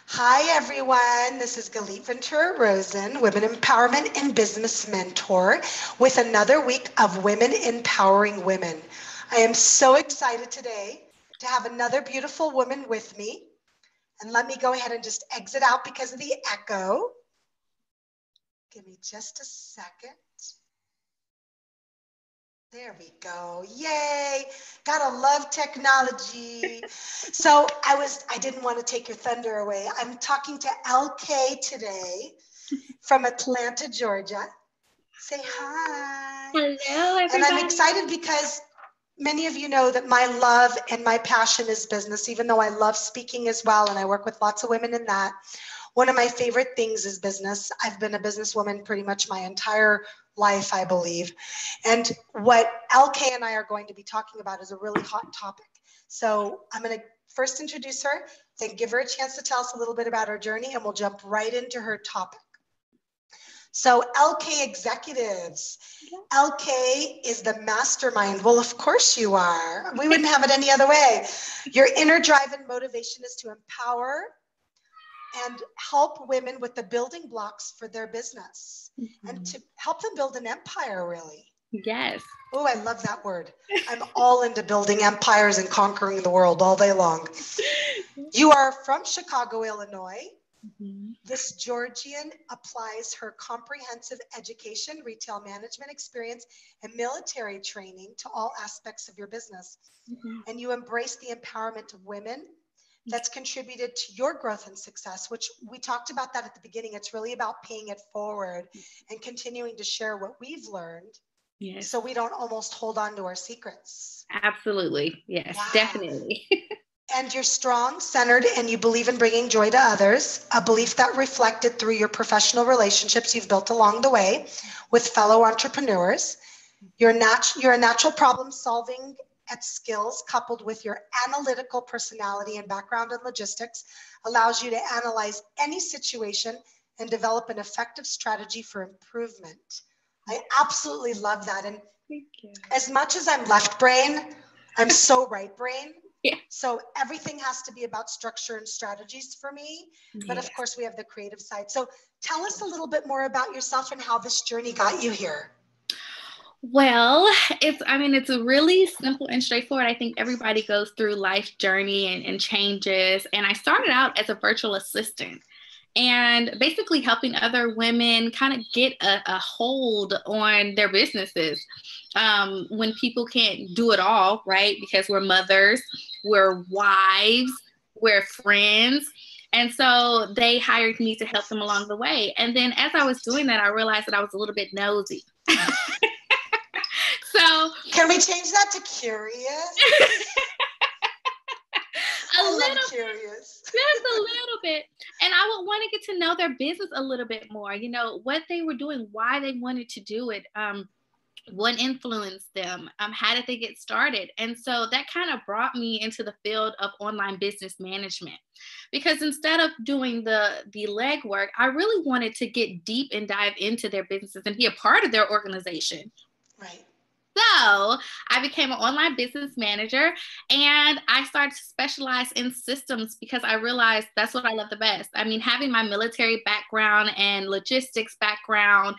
Hi, everyone. This is Galit Ventura Rosen, Women Empowerment and Business Mentor, with another week of Women Empowering Women. I am so excited today to have another beautiful woman with me. And let me go ahead and just exit out because of the echo. Give me just a second. There we go. Yay. Gotta love technology. So I didn't want to take your thunder away. I'm talking to LK today from Atlanta, Georgia. Say hi. Hello, everybody. And I'm excited because many of you know that my love and my passion is business, even though I love speaking as well. And I work with lots of women in that. One of my favorite things is business. I've been a businesswoman pretty much my entire life, I believe. And what LK and I are going to be talking about is a really hot topic. So I'm going to first introduce her, then give her a chance to tell us a little bit about her journey, and we'll jump right into her topic. So LK Executives. LK is the mastermind. Well, of course you are. We wouldn't have it any other way. Your inner drive and motivation is to empower and help women with the building blocks for their business and to help them build an empire, really. Yes. Oh, I love that word. I'm all into building empires and conquering the world all day long. You are from Chicago, Illinois. This Georgian applies her comprehensive education, retail management experience, and military training to all aspects of your business. And you embrace the empowerment of women that's contributed to your growth and success, which we talked about that at the beginning. It's really about paying it forward and continuing to share what we've learned. Yes. So we don't almost hold on to our secrets. Absolutely. Yes, definitely. And you're strong, centered, and you believe in bringing joy to others, a belief that reflected through your professional relationships you've built along the way with fellow entrepreneurs. You're a natural problem solving at skills coupled with your analytical personality and background in logistics allows you to analyze any situation and develop an effective strategy for improvement. I absolutely love that. And as much as I'm left brain, I'm so right brain. Yeah. So everything has to be about structure and strategies for me. But of course, we have the creative side. So tell us a little bit more about yourself and how this journey got you here. Well, it's really simple and straightforward. I think everybody goes through life journey and changes. And I started out as a virtual assistant and basically helping other women kind of get a hold on their businesses. When people can't do it all, right? Because we're mothers, we're wives, we're friends. And so they hired me to help them along the way. And then as I was doing that, I realized that I was a little bit nosy. So can we change that to curious? Curious. Just a little bit. And I would want to get to know their business a little bit more, you know, what they were doing, why they wanted to do it, what influenced them, how did they get started? And so that kind of brought me into the field of online business management, because instead of doing the legwork, I really wanted to get deep and dive into their businesses and be a part of their organization. Right. So I became an online business manager and I started to specialize in systems because I realized that's what I love the best. I mean, having my military background and logistics background,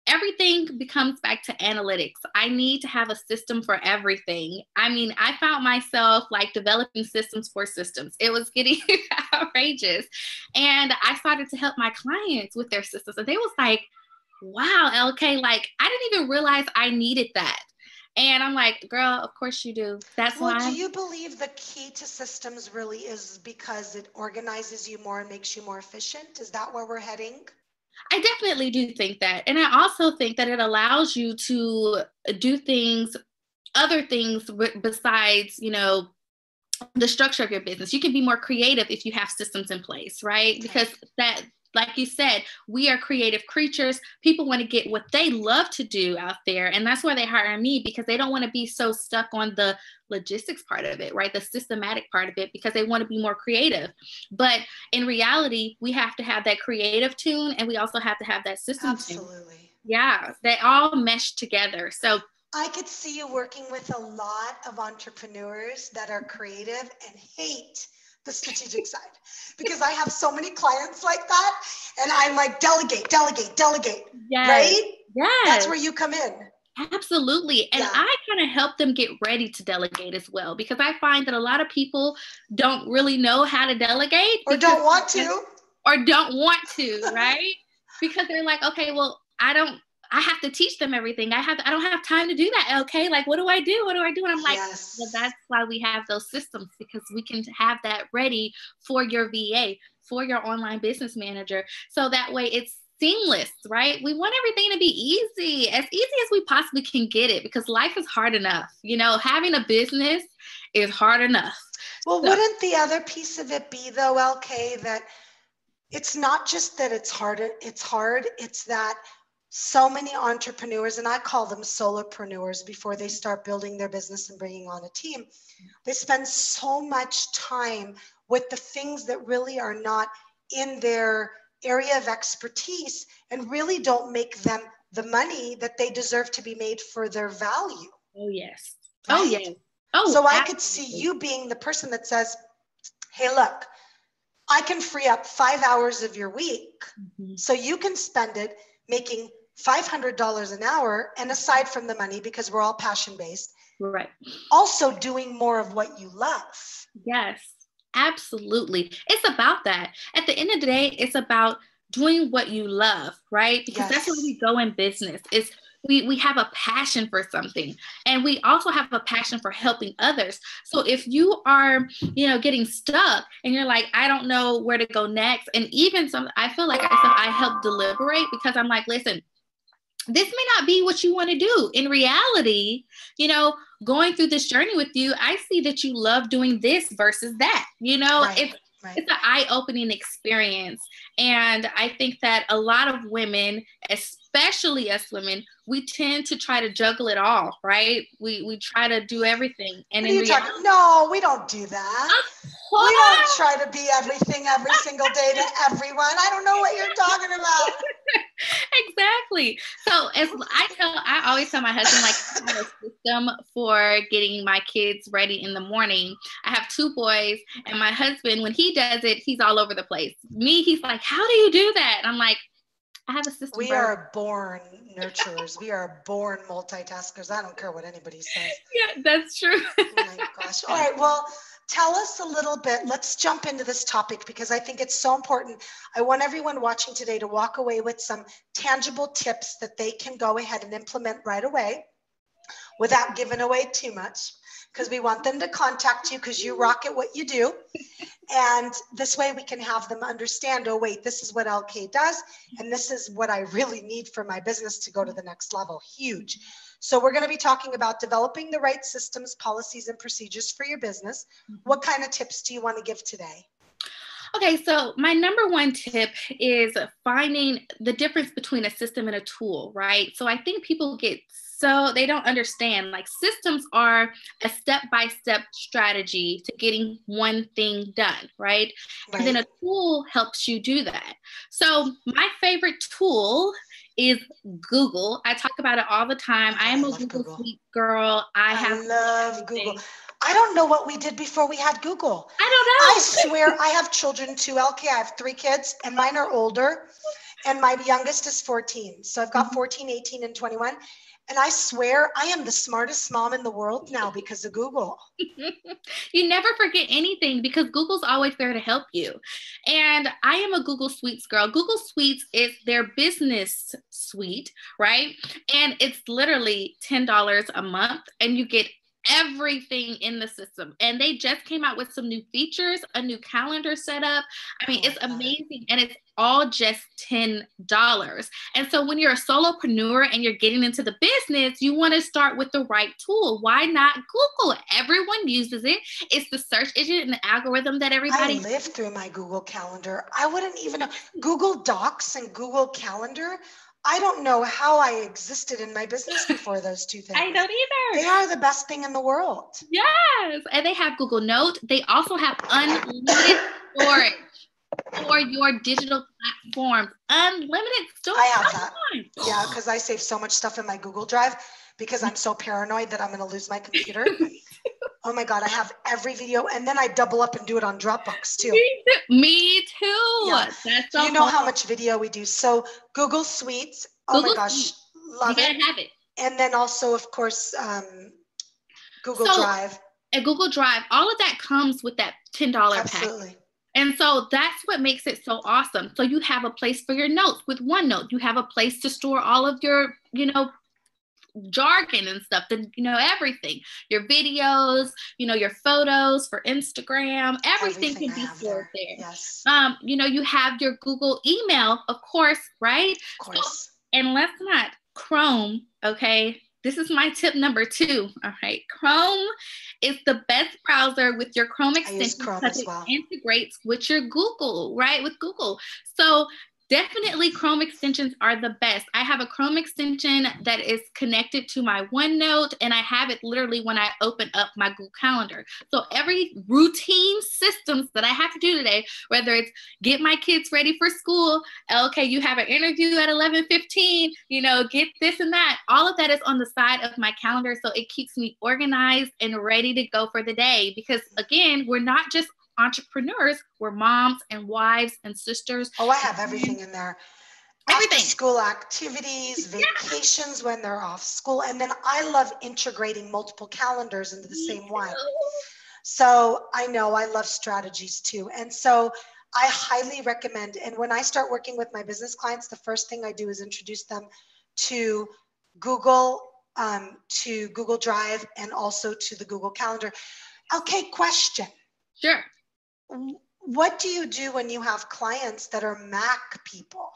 everything becomes back to analytics. I need to have a system for everything. I mean, I found myself like developing systems for systems. It was getting outrageous. And I started to help my clients with their systems. And they was like, wow, LK, like I didn't even realize I needed that. And I'm like, girl, of course you do. That's why. Do you believe the key to systems really is because it organizes you more and makes you more efficient? Is that where we're heading? I definitely do think that. And I also think that it allows you to do other things besides, you know, the structure of your business. You can be more creative if you have systems in place, right? Because that, like you said, we are creative creatures. People want to get what they love to do out there. And that's why they hire me, because they don't want to be so stuck on the logistics part of it, right? The systematic part of it, because they want to be more creative. But in reality, we have to have that creative tune and we also have to have that system tune. Absolutely. Yeah, they all mesh together. So I could see you working with a lot of entrepreneurs that are creative and hate the strategic side, because I have so many clients like that. And I'm like, delegate, delegate, delegate. Yes. Right? Yes. That's where you come in. Absolutely. And I kind of help them get ready to delegate as well, because I find that a lot of people don't really know how to delegate. Or don't want to. Right? Because they're like, okay, well, I have to teach them everything. I don't have time to do that. Okay. Like, what do I do? And I'm like, well, that's why we have those systems, because we can have that ready for your VA, for your online business manager. So that way it's seamless, right? We want everything to be easy as we possibly can get it, because life is hard enough. Having a business is hard enough. Well, wouldn't the other piece of it be, though, LK, that it's not just that it's hard, it's that so many entrepreneurs, and I call them solopreneurs before they start building their business and bringing on a team, they spend so much time with the things that really are not in their area of expertise and really don't make them the money that they deserve to be made for their value. Oh, yes. Right? Oh, yes. Oh, so I could see you being the person that says, hey, look, I can free up 5 hours of your week so you can spend it making $500 an hour, and aside from the money, because we're all passion-based, right, also doing more of what you love. Yes, absolutely. It's about that. At the end of the day, it's about doing what you love, right? Because that's where we go in business. We have a passion for something, and we also have a passion for helping others. So if you are, getting stuck and you're like, I don't know where to go next. And even I feel like I help deliberate, because I'm like, listen, this may not be what you want to do. In reality, going through this journey with you, I see that you love doing this versus that. It's an eye-opening experience. And I think that a lot of women, especially us women, we tend to try to juggle it all, right? We try to do everything. And no, we don't do that. We don't try to be everything every single day to everyone. I don't know what you're talking about. Exactly. So I always tell my husband, like, I have a system for getting my kids ready in the morning. I have 2 boys, and my husband, when he does it, he's all over the place. Me, he's like, how do you do that? And I'm like, I have a system. We are born nurturers. We are born multitaskers. I don't care what anybody says. Yeah, that's true. Oh my gosh. All right. Well, tell us a little bit. Let's jump into this topic, because I think it's so important. I want everyone watching today to walk away with some tangible tips that they can go ahead and implement right away without giving away too much, because we want them to contact you because you rock at what you do. And this way we can have them understand, oh, wait, this is what LK does, and this is what I really need for my business to go to the next level. Huge. So we're going to be talking about developing the right systems, policies, and procedures for your business. What kind of tips do you want to give today? Okay, so my number 1 tip is finding the difference between a system and a tool, right? So I think people they don't understand, like, systems are a step-by-step strategy to getting one thing done, right? And then a tool helps you do that. So my favorite tool is Google. I talk about it all the time. I am a Google Suite girl. I love Google. I don't know what we did before we had Google. I don't know. I swear, I have children too, LK. I have 3 kids, and mine are older, and my youngest is 14. So I've got 14, 18, and 21. And I swear I am the smartest mom in the world now because of Google. You never forget anything, because Google's always there to help you. And I am a Google Suites girl. Google Suites is their business suite, right? And it's literally $10 a month, and you get everything in the system. And they just came out with some new features, a new calendar setup. I mean, it's amazing. And it's all just $10. And so when you're a solopreneur and you're getting into the business, you want to start with the right tool. Why not Google? Everyone uses it. It's the search engine and the algorithm that everybody... I live through my Google Calendar. I wouldn't even know. Google Docs and Google Calendar. I don't know how I existed in my business before those 2 things. I don't either. They are the best thing in the world. Yes. And they have Google Notes. They also have unlimited storage for your digital platforms. Unlimited storage. I have that. Yeah, because I save so much stuff in my Google Drive because I'm so paranoid that I'm going to lose my computer. Oh my God, I have every video, and then I double up and do it on Dropbox too. Me too. Yeah. That's Do the you know whole how much video we do? So Google Suites, oh my Google gosh, Suite. You love it. gotta have it. And then also, of course, Google So Drive. at Google Drive, all of that comes with that $10 pack. Absolutely. And so that's what makes it so awesome. So you have a place for your notes with OneNote. You have a place to store all of your, jargon and stuff, everything, your videos, your photos for Instagram, everything can I be have stored there. there. Yes. You have your Google email, of course, right? Of course. So, and let's not Chrome, okay? This is my tip number 2. All right. Chrome is the best browser with your Chrome extension because it integrates with your Google, right? With Google. So definitely Chrome extensions are the best. I have a Chrome extension that is connected to my OneNote, and I have it literally when I open up my Google Calendar. So every routine systems that I have to do today, whether it's get my kids ready for school, okay, you have an interview at 11:15, get this and that. All of that is on the side of my calendar. So it keeps me organized and ready to go for the day. Because again, we're not just entrepreneurs, we're moms and wives and sisters. Oh, I have everything in there. Everything. After school activities, vacations when they're off school. And then I love integrating multiple calendars into the same one. So I know I love Strategist too. And so I highly recommend, and when I start working with my business clients, the first thing I do is introduce them to Google Drive and also to the Google Calendar. Okay, question. Sure. What do you do when you have clients that are Mac people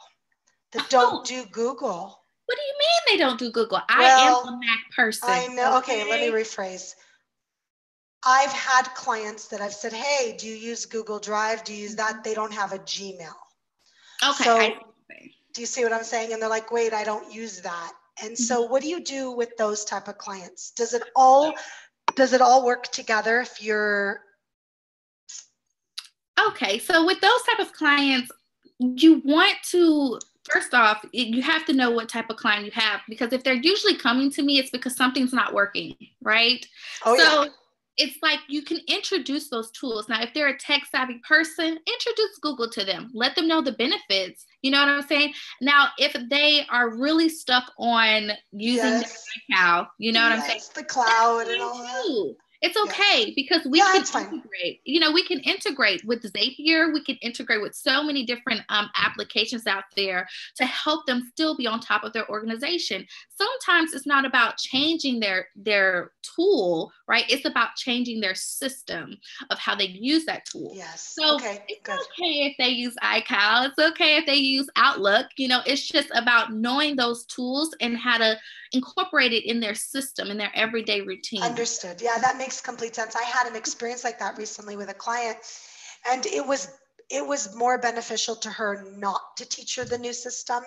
that don't do Google? What do you mean they don't do Google? I am a Mac person. I know. Okay, let me rephrase. I've had clients that I've said, hey, do you use Google Drive? Do you use that? They don't have a Gmail. Okay. So do you see what I'm saying? And they're like, wait, I don't use that. And so what do you do with those type of clients? Does it all work together if you're... Okay, so with those type of clients, you want to, first off, you have to know what type of client you have, because if they're usually coming to me, it's because something's not working, right? So it's like you can introduce those tools. Now, if they're a tech savvy person, introduce Google to them. Let them know the benefits. You know what I'm saying? Now, if they are really stuck on using the iCloud, you know what I'm saying? The cloud and all that. It's okay because we can integrate. We can integrate with Zapier. We can integrate with so many different applications out there to help them still be on top of their organization. Sometimes it's not about changing their tool, right? It's about changing their system of how they use that tool. Yes. So it's okay if they use iCloud. It's okay if they use Outlook. It's just about knowing those tools and how to incorporate it in their system, in their everyday routine. Understood. Yeah, that makes complete sense. I had an experience like that recently with a client, and it was more beneficial to her not to teach her the new system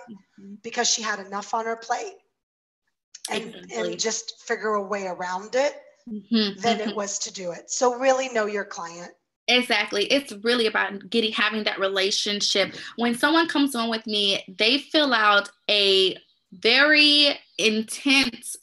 because she had enough on her plate and just figure a way around it than it was to do it. So really know your client. Exactly. It's really about having that relationship. When someone comes on with me, they fill out a very intense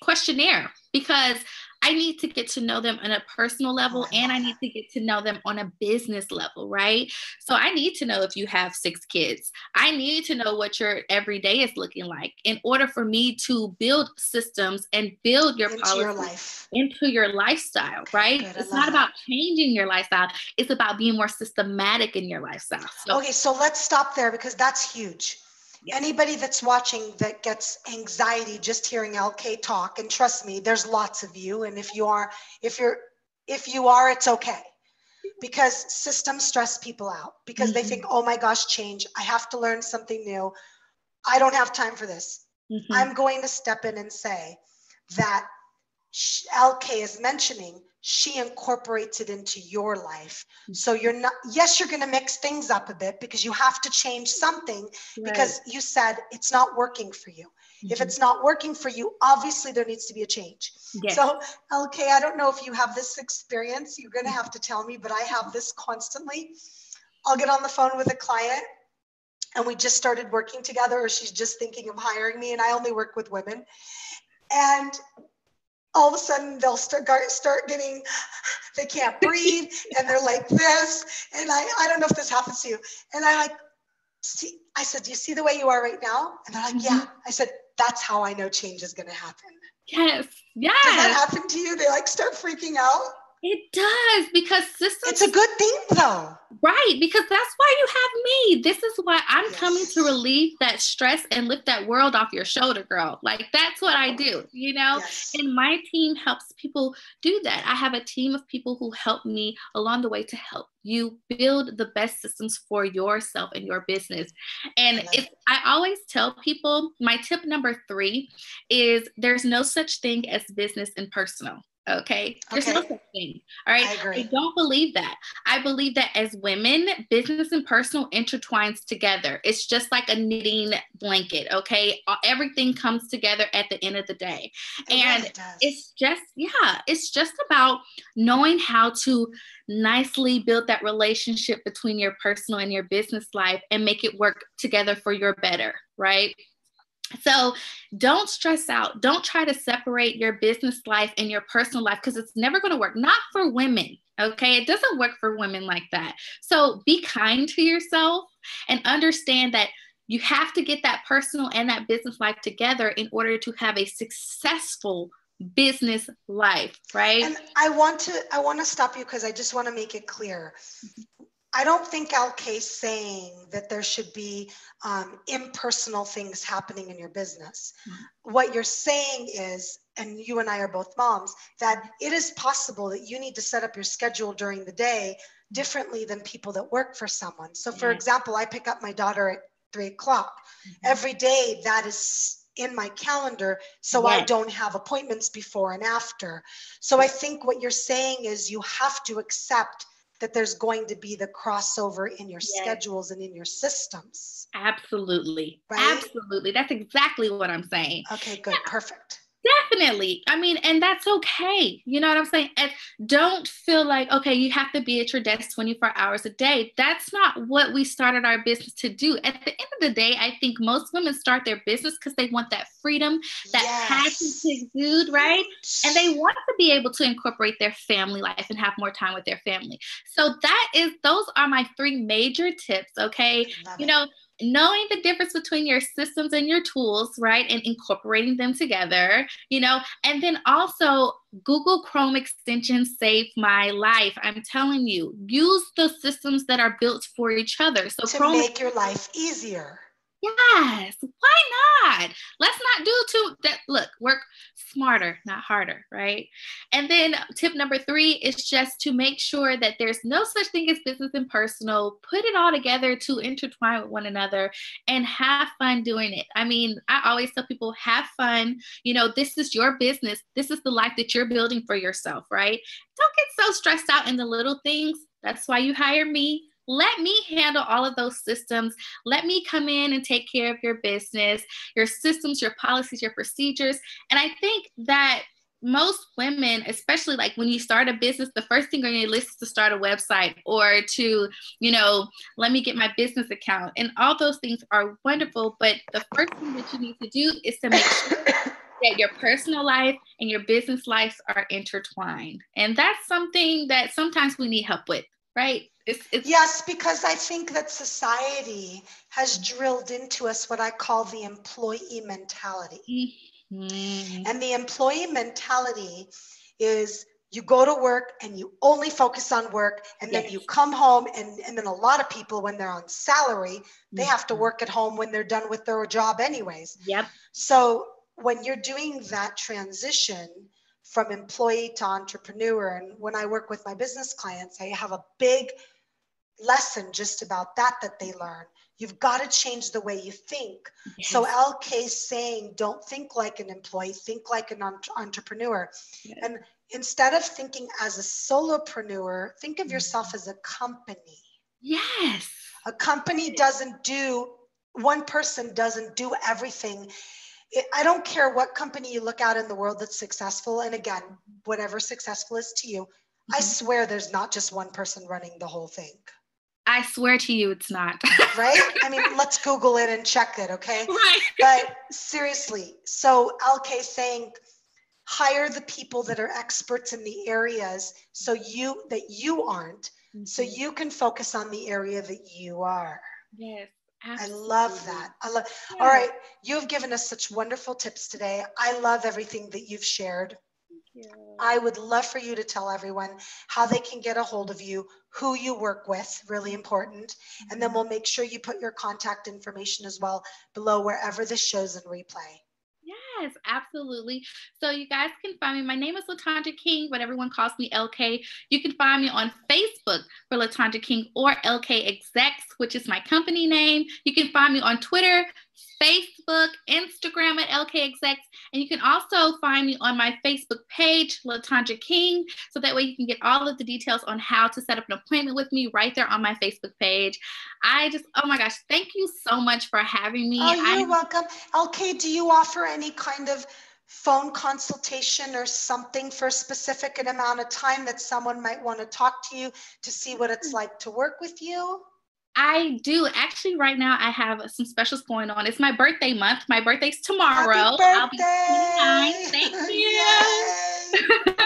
questionnaire, because I need to get to know them on a personal level, and I need to get to know them on a business level, right? So I need to know if you have 6 kids. I need to know what your everyday is looking like in order for me to build systems and build your policies into your lifestyle, right? It's not about changing your lifestyle. It's about being more systematic in your lifestyle. So let's stop there, because that's huge. Yes. Anybody that's watching that gets anxiety just hearing LK talk, and trust me, there's lots of you. And if you are, it's okay, because systems stress people out because they think, oh my gosh, change. I have to learn something new. I don't have time for this. I'm going to step in and say that LK is mentioning, she incorporates it into your life. So you're going to mix things up a bit because you have to change something, because you said it's not working for you. If it's not working for you, obviously there needs to be a change. Yes. So LK, I don't know if you have this experience. You're going to have to tell me, but I have this constantly. I'll get on the phone with a client and we just started working together, or she's just thinking of hiring me, and I only work with women. And all of a sudden they'll start getting, they can't breathe and they're like this. And I don't know if this happens to you. And I said, do you see the way you are right now? And they're like, yeah. I said, that's how I know change is going to happen. Yes. Yes. Does that happen to you? They like start freaking out? It does, because systems. It's a good thing though. Right, because that's why you have me. This is why I'm coming to relieve that stress and lift that world off your shoulder, girl. Like, that's what I do, you know? Yes. And my team helps people do that. I have a team of people who help me along the way to help you build the best systems for yourself and your business. And I always tell people, my tip number 3 is there's no such thing as business and personal. Okay. There's no such thing. All right. I don't believe that. I believe that as women, business and personal intertwines together. It's just like a knitting blanket. Okay. Everything comes together at the end of the day. It's just about knowing how to nicely build that relationship between your personal and your business life and make it work together for your better. Right. So don't stress out. Don't try to separate your business life and your personal life, because it's never going to work. Not for women. Okay. It doesn't work for women like that. So be kind to yourself and understand that you have to get that personal and that business life together in order to have a successful business life. Right. And I want to stop you because I just want to make it clear. I don't think isLK is saying that there should be impersonal things happening in your business. Mm-hmm. What you're saying is, and you and I are both moms, that it is possible that you need to set up your schedule during the day differently than people that work for someone. So for example, I pick up my daughter at 3:00. Mm-hmm. Every day that is in my calendar, so I don't have appointments before and after. So I think what you're saying is you have to accept that there's going to be the crossover in your schedules and in your systems. Absolutely. Right? Absolutely. That's exactly what I'm saying. Okay, good. Yeah. Perfect. Definitely. I mean, and that's okay. You know what I'm saying? And don't feel like, okay, you have to be at your desk 24 hours a day. That's not what we started our business to do. At the end of the day, I think most women start their business because they want that freedom, that passion to exude, right? And they want to be able to incorporate their family life and have more time with their family. So those are my 3 major tips, okay? You know, knowing the difference between your systems and your tools, right? And incorporating them together, you know, and then also Google Chrome extensions saved my life. I'm telling you, use the systems that are built for each other. So to make your life easier. Yes. Why not? Let's not do that. Look, work smarter, not harder, right? And then tip number 3 is just to make sure that there's no such thing as business and personal. Put it all together to intertwine with one another and have fun doing it. I mean, I always tell people, have fun. You know, this is your business. This is the life that you're building for yourself, right? Don't get so stressed out in the little things. That's why you hire me. Let me handle all of those systems. Let me come in and take care of your business, your systems, your policies, your procedures. And I think that most women, especially like when you start a business, the first thing on your list is to start a website or to, you know, let me get my business account. And all those things are wonderful. But the first thing that you need to do is to make sure that your personal life and your business life are intertwined. And that's something that sometimes we need help with, right? Yes, because I think that society has drilled into us what I call the employee mentality. Mm-hmm. And the employee mentality is you go to work and you only focus on work, and then you come home, and then a lot of people, when they're on salary, they have to work at home when they're done with their job anyways. Yep. So when you're doing that transition from employee to entrepreneur, and when I work with my business clients, I have a big lesson just about that they learn. You've got to change the way you think. Yes. So isLK is saying, don't think like an employee, think like an entrepreneur. Yes. And instead of thinking as a solopreneur, think of yourself as a company. Yes. A company one person doesn't do everything. I don't care what company you look at in the world that's successful. And again, whatever successful is to you, I swear there's not just one person running the whole thing. I swear to you, it's not. Right? I mean, let's Google it and check it, okay? Right. But seriously, so isLK saying, hire the people that are experts in the areas that you aren't, so you can focus on the area that you are. Yes, I absolutely. love that. All right. You've given us such wonderful tips today. I love everything that you've shared. Thank you. I would love for you to tell everyone how they can get a hold of you, who you work with, really important. And then we'll make sure you put your contact information as well below wherever this show's in replay. Yes, absolutely. So you guys can find me. My name is LaTondra King, but everyone calls me LK. You can find me on Facebook for LaTondra King or LK Execs, which is my company name. You can find me on Twitter, Facebook, Instagram at LK Execs, and you can also find me on my Facebook page, LaTondra King, so that way you can get all of the details on how to set up an appointment with me right there on my Facebook page. Oh my gosh, thank you so much for having me. Oh, you're welcome. LK, do you offer any kind of phone consultation or something for a specific amount of time that someone might want to talk to you to see what it's like to work with you? I do. Actually, right now I have some specials going on. It's my birthday month. My birthday's tomorrow. Happy birthday! I'll be 29. Thank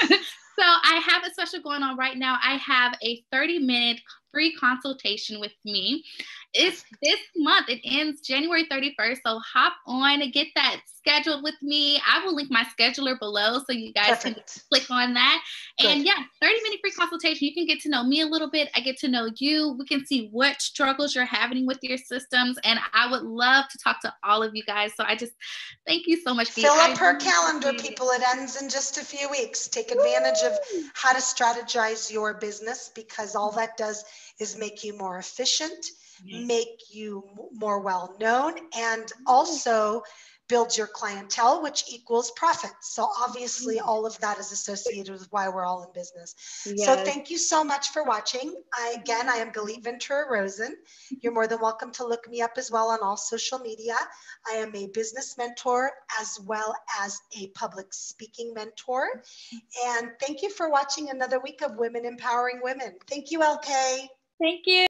you. So I have a special going on right now. I have a 30-minute free consultation with me. It's this month. It ends January 31st. So hop on and get that scheduled with me. I will link my scheduler below so you guys can click on that. And yeah, 30-minute free consultation. You can get to know me a little bit. I get to know you. We can see what struggles you're having with your systems. And I would love to talk to all of you guys. So I just thank you so much. Fill up her calendar, people. It ends in just a few weeks. Take advantage of how to strategize your business, because all that does is make you more efficient, make you more well-known, and also build your clientele, which equals profits. So obviously all of that is associated with why we're all in business. Yes. So thank you so much for watching. I am Galit Ventura Rosen. You're more than welcome to look me up as well on all social media. I am a business mentor as well as a public speaking mentor. And thank you for watching another week of Women Empowering Women. Thank you, LK. Thank you.